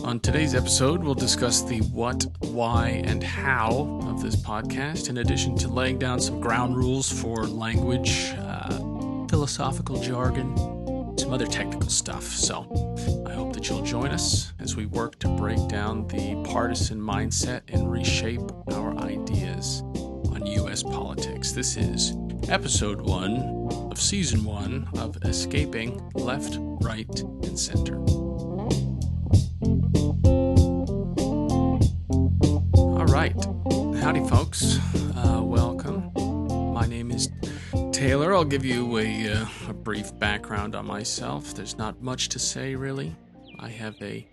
On today's episode, we'll discuss the what, why, and how of this podcast, in addition to laying down some ground rules for language, philosophical jargon, some other technical stuff. So I hope that you'll join us as we work to break down the partisan mindset and reshape our ideas on U.S. politics. This is episode 1 of season 1 of Escaping Left, Right, and Center. All right. Howdy, folks. Welcome. My name is Taylor. I'll give you a brief background on myself. There's not much to say, really. I have a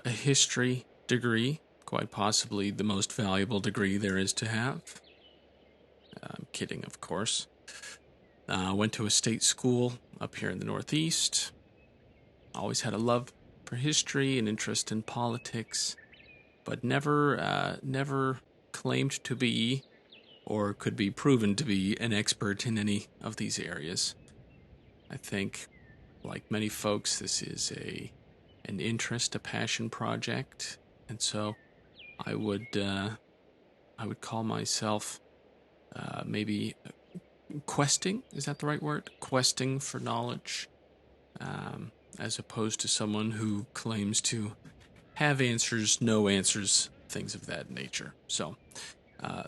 history degree, quite possibly the most valuable degree there is to have. I'm kidding, of course. Went to a state school up here in the Northeast. Always had a love for history and interest in politics, but never claimed to be or could be proven to be an expert in any of these areas. I think, like many folks, this is an interest, a passion project, and so I would call myself maybe questing. Is that the right word? Questing for knowledge, as opposed to someone who claims to have answers, no answers, things of that nature. So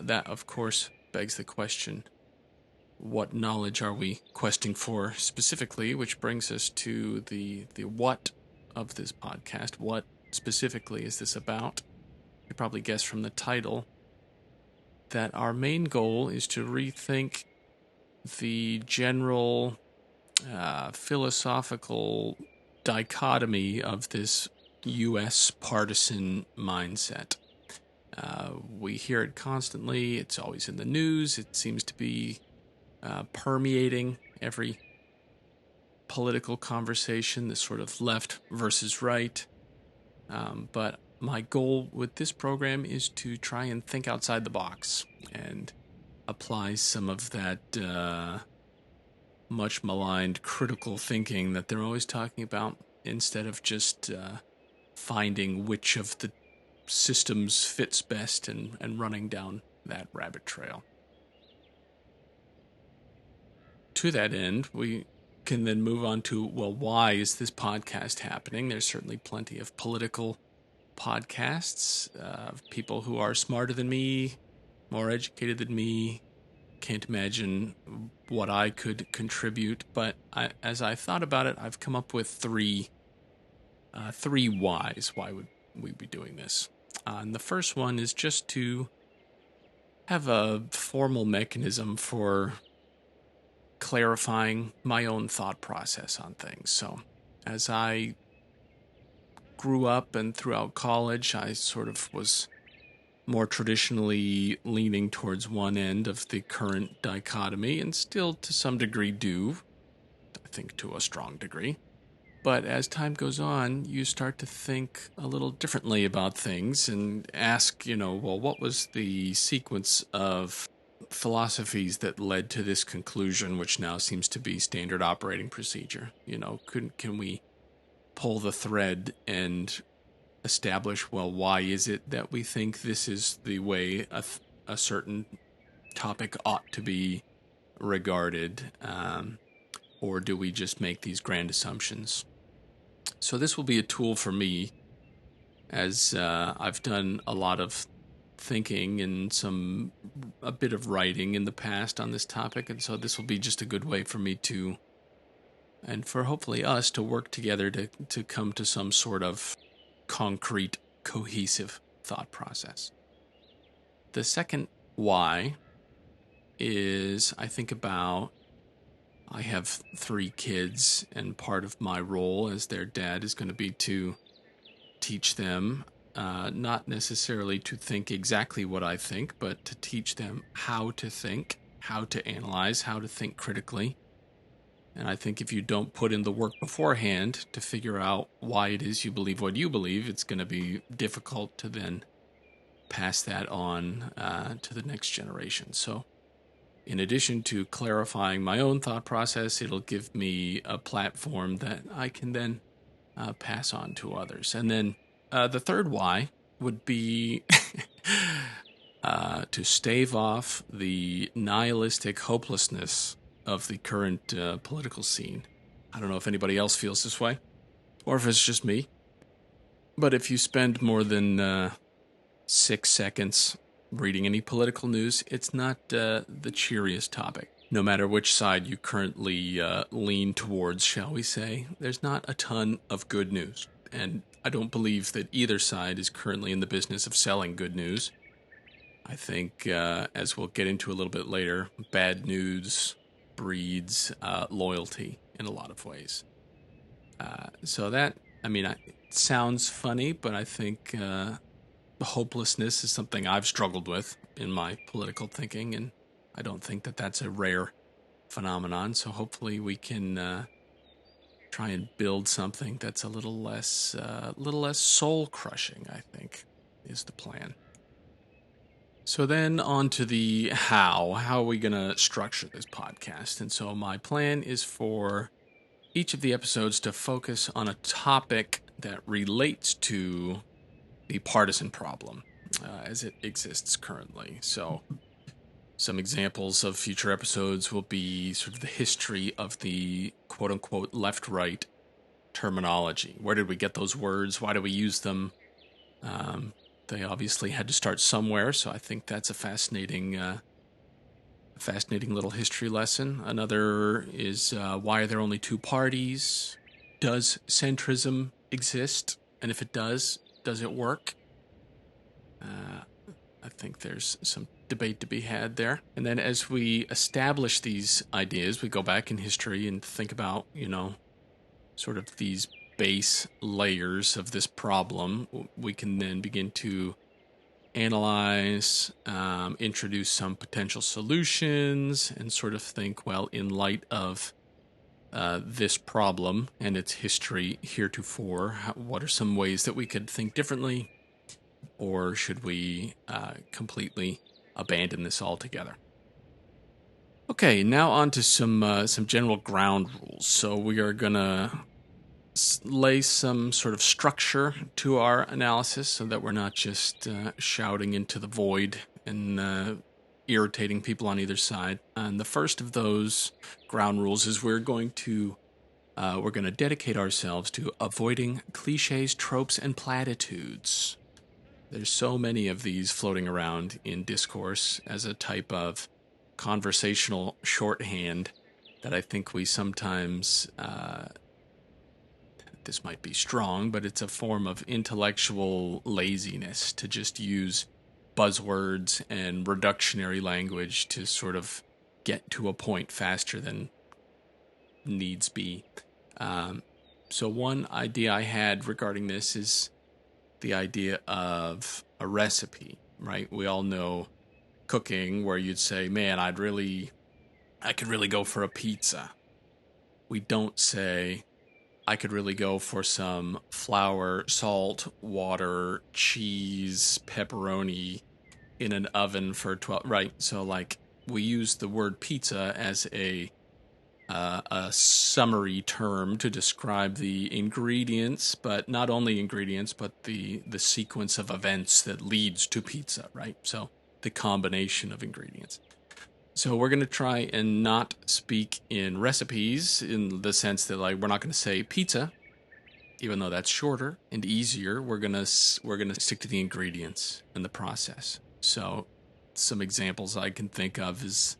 that, of course, begs the question, what knowledge are we questing for specifically, which brings us to the what of this podcast. What specifically is this about? You probably guessed from the title that our main goal is to rethink the general philosophical dichotomy of this U.S. partisan mindset. We hear it constantly. It's always in the news. It seems to be permeating every political conversation, this sort of left versus right. But my goal with this program is to try and think outside the box and apply some of that much maligned critical thinking that they're always talking about, instead of just finding which of the systems fits best and running down that rabbit trail. To that end, we can then move on to, well, why is this podcast happening? There's certainly plenty of political podcasts of people who are smarter than me, more educated than me. Can't imagine what I could contribute, but as I thought about it, I've come up with three whys. Why would we be doing this? And the first one is just to have a formal mechanism for clarifying my own thought process on things. So as I grew up and throughout college, I sort of was more traditionally leaning towards one end of the current dichotomy, and still to some degree do, I think to a strong degree. But as time goes on, you start to think a little differently about things and ask, well, what was the sequence of philosophies that led to this conclusion, which now seems to be standard operating procedure? Can we pull the thread and establish, well, why is it that we think this is the way a certain topic ought to be regarded, or do we just make these grand assumptions? So this will be a tool for me, as I've done a lot of thinking and a bit of writing in the past on this topic, and so this will be just a good way for me to, and for hopefully us to work together to come to some sort of concrete, cohesive thought process. The second why is I have 3 kids, and part of my role as their dad is going to be to teach them, not necessarily to think exactly what I think, but to teach them how to think, how to analyze, how to think critically. And I think if you don't put in the work beforehand to figure out why it is you believe what you believe, it's going to be difficult to then pass that on to the next generation. So in addition to clarifying my own thought process, it'll give me a platform that I can then pass on to others. And then the third why would be to stave off the nihilistic hopelessness of the current political scene. I don't know if anybody else feels this way, or if it's just me. But if you spend more than 6 seconds reading any political news, it's not the cheeriest topic. No matter which side you currently lean towards, shall we say, there's not a ton of good news. And I don't believe that either side is currently in the business of selling good news. I think, as we'll get into a little bit later, bad news breeds loyalty in a lot of ways. So that, it sounds funny, but I think hopelessness is something I've struggled with in my political thinking, and I don't think that that's a rare phenomenon. So hopefully we can try and build something that's a little less soul crushing, I think, is the plan. So then on to the how. How are we going to structure this podcast? And so my plan is for each of the episodes to focus on a topic that relates to the partisan problem as it exists currently. So some examples of future episodes will be sort of the history of the quote-unquote left-right terminology. Where did we get those words? Why do we use them? They obviously had to start somewhere, so I think that's a fascinating little history lesson. Another is why are there only two parties? Does centrism exist? And if it does it work? I think there's some debate to be had there. And then as we establish these ideas, we go back in history and think about, sort of these base layers of this problem. We can then begin to analyze, introduce some potential solutions, and sort of think, well, in light of this problem and its history heretofore, what are some ways that we could think differently, or should we completely abandon this altogether? Okay, now on to some general ground rules. So we are gonna lay some sort of structure to our analysis so that we're not just shouting into the void and irritating people on either side. And the first of those ground rules is we're going to dedicate ourselves to avoiding cliches, tropes, and platitudes. There's so many of these floating around in discourse as a type of conversational shorthand that I think we sometimes this might be strong, but it's a form of intellectual laziness to just use buzzwords and reductionary language to sort of get to a point faster than needs be. So one idea I had regarding this is the idea of a recipe, right? We all know cooking where you'd say, man, I could really go for a pizza. We don't say, I could really go for some flour, salt, water, cheese, pepperoni in an oven for 12, right? So like we use the word pizza as a summary term to describe the ingredients, but not only ingredients, but the sequence of events that leads to pizza, right? So the combination of ingredients. So we're going to try and not speak in recipes in the sense that like we're not going to say pizza, even though that's shorter and easier. We're going to stick to the ingredients and the process. So some examples I can think of is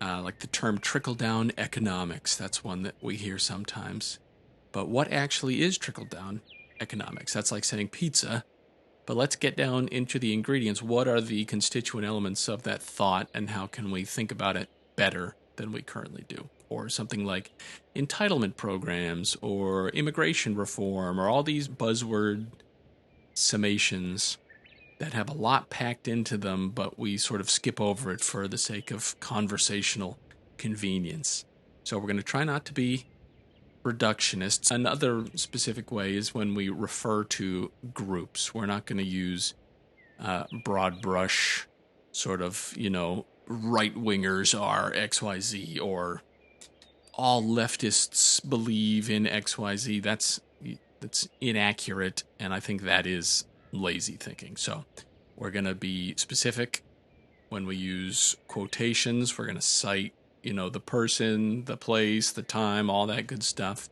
like the term trickle-down economics. That's one that we hear sometimes. But what actually is trickle-down economics? That's like saying pizza. But let's get down into the ingredients. What are the constituent elements of that thought, and how can we think about it better than we currently do? Or something like entitlement programs or immigration reform or all these buzzword summations that have a lot packed into them, but we sort of skip over it for the sake of conversational convenience. So we're going to try not to be reductionists. Another specific way is when we refer to groups. We're not going to use broad brush sort of, right-wingers are XYZ or all leftists believe in XYZ. that's inaccurate, and I think that is lazy thinking. So we're going to be specific when we use quotations. We're going to cite, the person, the place, the time, all that good stuff.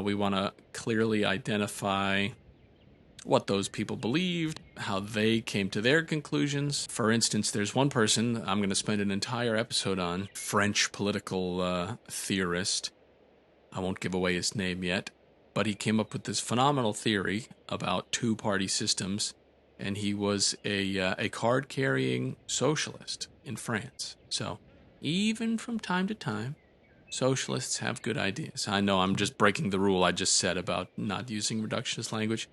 We want to clearly identify what those people believed, how they came to their conclusions. For instance, there's one person I'm going to spend an entire episode on, French political theorist. I won't give away his name yet, but he came up with this phenomenal theory about two-party systems, and he was a card-carrying socialist in France. So even from time to time, socialists have good ideas. I know I'm just breaking the rule I just said about not using reductionist language.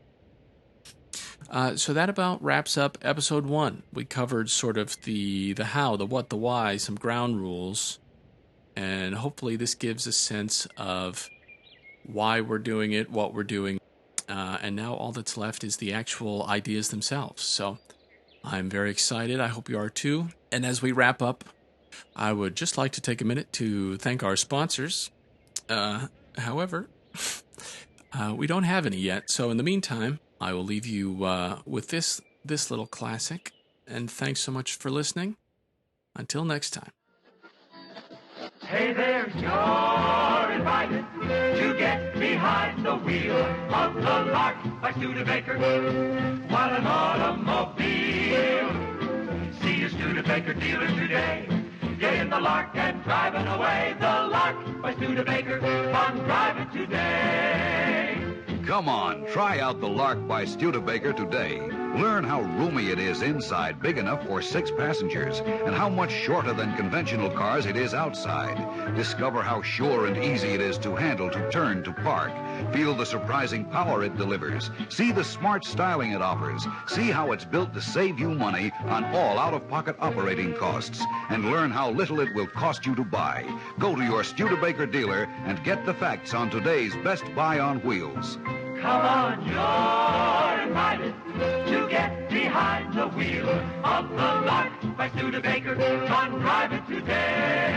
So that about wraps up episode 1. We covered sort of the how, the what, the why, some ground rules, and hopefully this gives a sense of why we're doing it, what we're doing, and now all that's left is the actual ideas themselves. So I'm very excited. I hope you are too. And as we wrap up, I would just like to take a minute to thank our sponsors. However, we don't have any yet, so in the meantime, I will leave you with this little classic, and thanks so much for listening. Until next time. Hey there, you're invited to get behind the wheel of the Lark by Studebaker. What an automobile! See your Studebaker dealer today. Get in the Lark and driving away. The Lark by Studebaker. Fun driving today. Come on, try out the Lark by Studebaker today. Learn how roomy it is inside, big enough for 6 passengers, and how much shorter than conventional cars it is outside. Discover how sure and easy it is to handle, to turn, to park. Feel the surprising power it delivers. See the smart styling it offers. See how it's built to save you money on all out-of-pocket operating costs. And learn how little it will cost you to buy. Go to your Studebaker dealer and get the facts on today's best buy on wheels. Come on, you're invited to get behind the wheel of the Lark by Studebaker. Fun driving today.